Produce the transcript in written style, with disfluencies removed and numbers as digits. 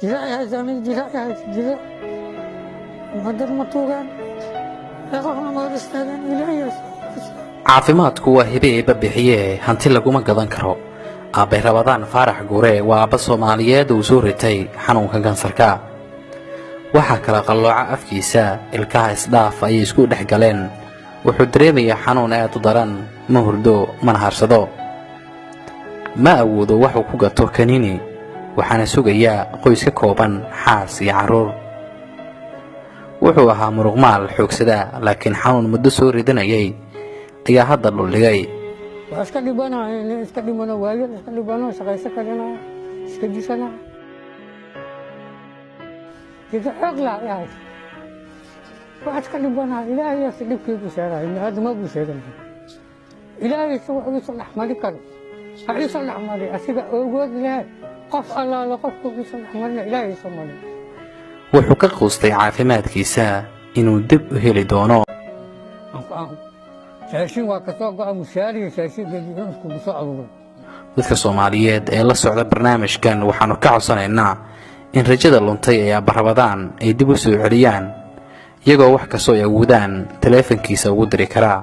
جراء يا زميل جراء يا جراء مقدر مطوغان لقونا ما رستاذن إلهي caafimaadku waa hibe eebba bixiye hanti laguma gadan karo. Aabe Rabadaan Faarax Guure waa aabba Soomaaliyeed uu soo ritay xanuunka kansarka. Waxaa kala qallooca afkiisa, ilkaha isdhaaf ayay isku dhex galeen. Wuxuu dareemayaa xanuun aad u daran, ma hurdo mana harsado. Ma awoodo wax uu ku gato kaniini, waxaana sugayaa qoys ka kooban xaas iyo carruur. Wuxuu ahaa muruqmaal xoogsada, laakiin xanuun muddo soo ridanayay ayaa hadda dhuldhigay. وأشكال لبنا أشكال لبنا واجد أشكال لبنا شقيسة كلنا أشكال جسنا إذا أغلى يعني وأشكال لبنا إلهي يصدق كيف بسيرة إن هذا ما بسيرة إلهي يسوع يصلح مالك يصلح مالي أسيب أوجد له قف الله لقف يصلح مالنا إلهي يصلح مالي. wuxuu ka quustay caafimaadkiisa inuu dib u heli doono. dadka Soomaaliyeed ee la socda barnaamijkan waxaanu ka codsanaynaa in rajada luntay ee Aabba Rabadaan ay dib u soo celiyaan iyagoo wax kastoo ay awoodaan taleefankiisa ugu diri karaa